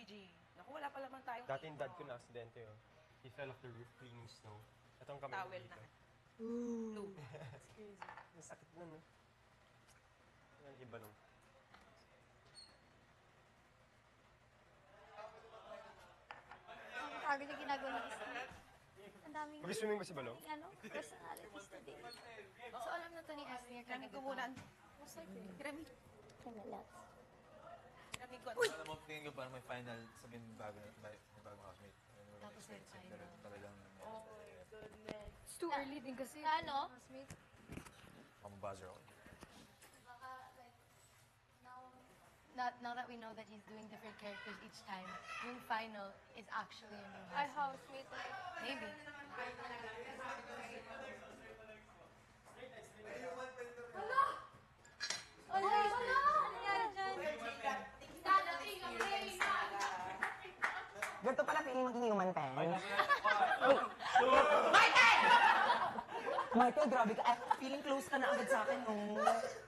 Gigi. Naku, wala pa naman tayong Dati yung dad ko na aksidente, oh. He fell off the roof cleaning snow. Itong kamay towel dito. na. Blue. It's crazy. Ang sakit na, no? Yan, iba nung. Ang kagad yung ginagawa ni Steve. Ang daming Mag-swimming ba si Balong? ano, personalities today. So, alam na to ni Asnia. Grabe ko muna. Grabe. Kanalat. Grabe ko. Alam mo, tingin ko parang may final sabihin bago housemate. Tapos may final. Talagang It's too early din kasi. Ano? pamabuzzer ako. Baka, like, now that we know that he's doing different characters each time, yung final is actually a new Our housemate. housemate. Maybe. Wala! Wala! Ano nangyari dyan? Ganito pala feeling maging human pen. Michael, grabe ka. Ay, feeling close ka na agad sa akin nung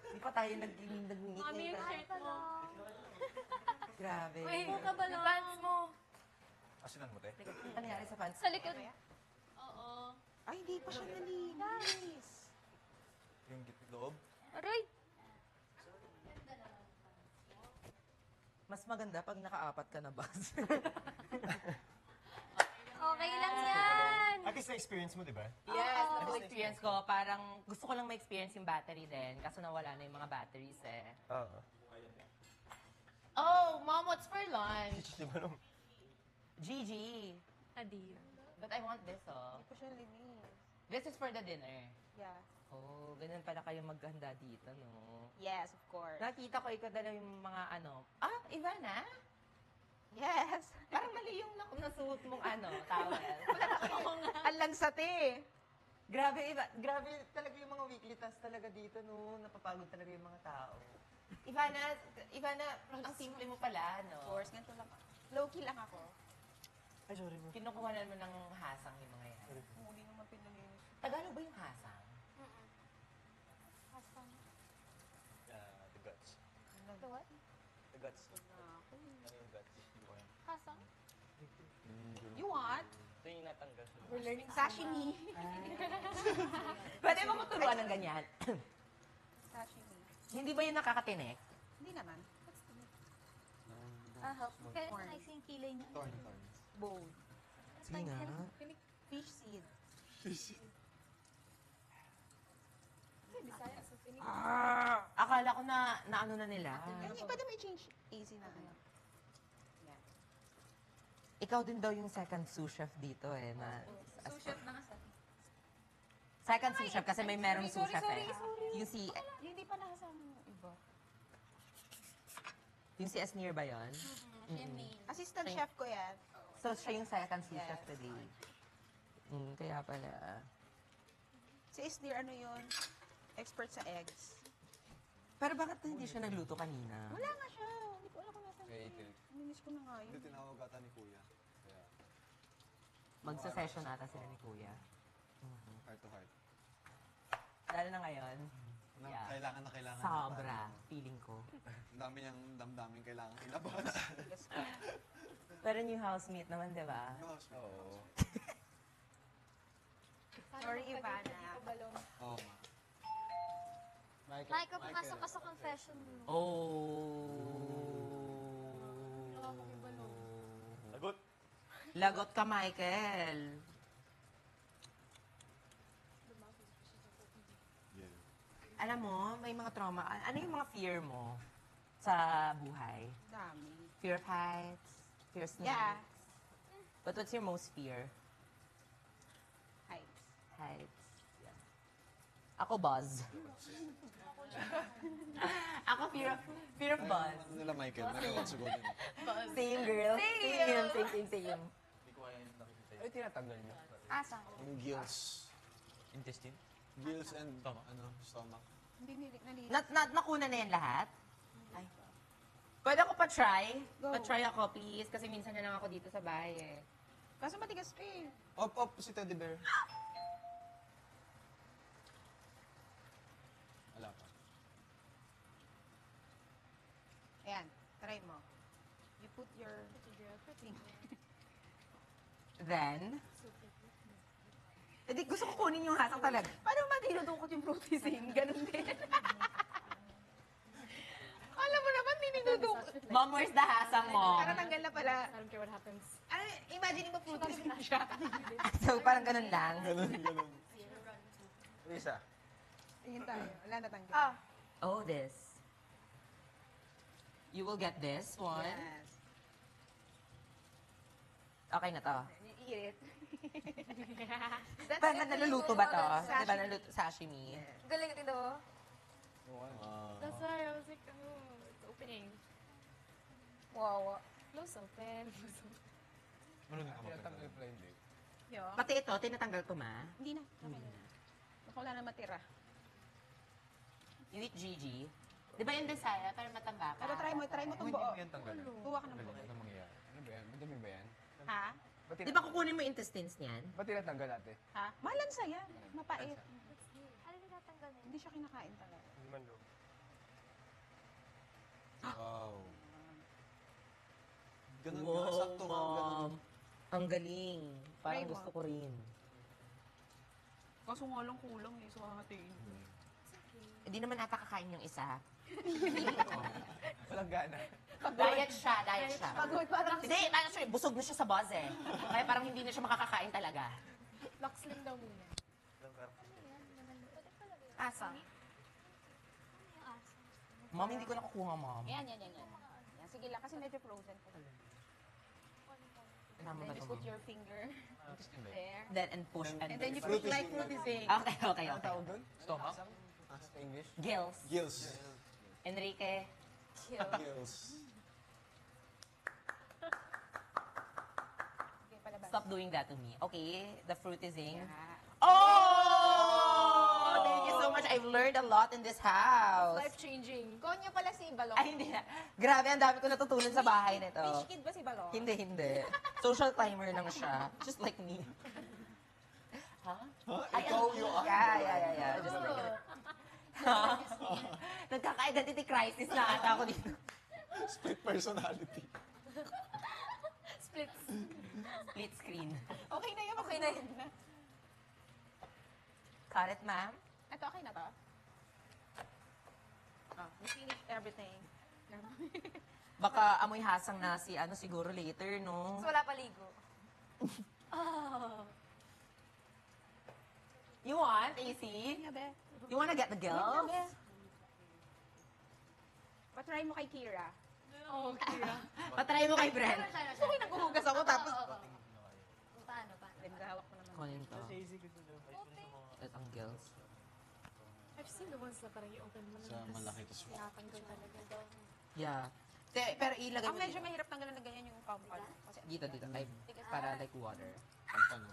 hindi pa tayo nag-meet. Mami, yung shirt mo. Grabe. Wait, ka ba lang? Pants mo. Asinan mo, te? Ano nangyari sa pants? Sa likod. Oo. Ay, hindi pa siya nalinis. Yung loob? Aray! Mas maganda pag nakaapat ka na ba? Okay lang yan! At least na-experience mo, di ba? Yes, ako experience ko. Parang gusto ko lang ma-experience yung battery din. Kaso nawala na yung mga batteries eh. Oo. Oh, Mom, what's for lunch? Di ba nung... Gigi. Adir. But I want this, oh. Hindi pa siya linis. This is for the dinner. Yeah. Oh, ganun pala kayo maghanda dito, no? Yes, of course. Nakita ko ikaw dala yung mga ano. Ah, Ivana? Yes. Parang mali yung nasuot mong ano, towel. Ang lansate. Grabe, grabe talaga yung mga weekly tasks talaga dito, no? Napapagod talaga yung mga tao. Ivana, ang simple mo pala, no? Of course, ganito lang. Low-key lang ako. Ay, sorry mo. Kinukuhanan mo ng hasang yung mga yan. Muli naman pinalinis. Tagalog ba yung hasang? The guts. The what? The guts. Ano yung guts? Hindi ko alam. Hasang? You want? Ito yung natanggal. We're learning sashimi. Pwede mo magturuan ng ganyan? Sashimi. Hindi ba yun nakakatinik? Hindi naman. Help. Kaya nice yung kilay niya. Bold. Sige nga. Fish seed. Akala ko na ano na nila. Ay, pwede may change. Easy na kayo. Yan. Ikaw din daw yung second sous chef dito eh. Sous chef na nga. Second sous chef kasi may merong sous chef eh. Yung si, Hindi pa nakasama yung iba. yung si Asnir ba yun? Assistant chef ko yan. So siya yung second sous chef Yes. today. Kaya pala. Si Isnir, ano yun? Expert sa eggs. Pero bakit hindi siya nagluto kanina? Wala nga siya. Hindi ko alam kung nasan Kaya siya. Minis ko na nga yun. Hindi tinawag ata ni Kuya. Kaya, Magsa-session ata sila ni Kuya. heart to heart. Lalo na ngayon. Kailangan na kailangan. Sobra, feeling ko. Ang dami niyang damdamin kailangan ilabas. Pero new housemate naman, di ba? Oo. Sorry, Ivana. Oo nga. Like, papasok ka sa confession mo. Oh. Lagot. Lagot ka, Michael. Yeah. Alam mo, may mga trauma. Ano yung mga fear mo sa buhay? Dami. Fear of heights? Fear of snakes? Yeah. But what's your most fear? Heights. Heights. Ako, buzz. Ako, fear of buzz. Ano nila, Michael? Nariwan siguro din. Same, girl. Same. Hindi ko kaya yung nakikita Ay, tinatanggal niyo. Asa? yung gills. Intestine? Gills and stomach. Hindi nalinis. Nakuna na yan lahat? Ay. Pwede ako pa-try? Pa-try ako, please. Kasi minsan na lang ako dito sa bahay eh. Kaso matigas pa eh. Op, si Teddy Bear. Wala pa. Ayan, try mo. You put your Then, gusto ko kunin yung hasang talaga. Paano man dinudukot yung fruitising? Ganun din. Alam mo naman, dinudukot. Mom, where's the hasang mo? Para tanggal na pala. I don't care what happens. Ano, imagine mo fruitising siya. So, parang ganun lang. Lisa. Tingin tayo. Wala na tanggal. Oh, this. You will get this one. Yes. Okay na to. You eat it. Parang naluluto ba to? Sashimi. Diba naluluto? Sashimi. Galing ito. That's why I was like, it's opening. Wow. Close open. Close open. Marunong ka magkakaroon. Yo. Pati ito, tinatanggal ko ma. Hindi na. Okay na. Baka wala na matira. You eat Gigi. Di ba yung desaya? Para matamba ka. Pero try mo itong Hindi buo. mo yan tanggalan. Kuha ka ng buo. Ano mangyayari? Ano ba yan? Madami ba yan? Ha? Di ba kukunin mo yung intestines niyan? Ba't tinatanggal ate? Ha? Malansa yan. Mapait. Ano yung natanggal na yun? Hindi siya kinakain talaga. Hindi man loob. Wow. Ganun Wow, nga, sakto nga, ganun. Mom. Ang galing. Parang Try mo. gusto ko rin. Kaso nga lang kulang eh. So, hahatiin. Hindi naman ata kakain yung isa. Walang gana. Diet siya. Pagod parang Hindi, parang siya, busog na siya sa buzz eh. Kaya parang hindi na siya makakakain talaga. Lock slim daw muna. asa. Mom, hindi ko nakukuha, Mom. Yan. Sige lang, kasi medyo frozen po. Tama ba Then you ito, put Mom? your finger there. Then, and push and And then you push. put like fruitising. Okay. Ang tawag doon? Stomach? Sa English? Gills. Gills. Enrique. Gills. Okay, palabas. Stop doing that to me. Okay, the fruitising. Yeah. Oh! Thank you so much. I've learned a lot in this house. Life-changing. Konyo pala si Balong. Ay, hindi na. Grabe, ang dami ko natutunan sa bahay nito. Fish kid ba si Balong? Hindi. Social climber lang siya. Just like me. Huh? Ikaw yung Yeah. Just like Nagkaka-identity crisis na ata ako dito. split personality. Splits. Split screen. Okay na yun. Got it, ma'am? Ito, okay na to? Oh, we finished everything. Baka amoy hasang na si ano siguro later, no? So, wala paligo. You want, AC? Yabe. You wanna get the girls? Patry mo kay Kira. Oh, Kira. Patry mo kay Brent. Okay, naghuhugas ako tapos... Paano? Then, hawak ko naman. Kunin to. Kasi easy ko doon. At ang girls. I've seen the ones na parang i-open mo Sa malaki to swap. Tinatanggal talaga. Yeah. Pero ilagay Ang mo medyo mahirap tanggalan na ganyan yung compound. Kasi dito. Para like water. Pampano.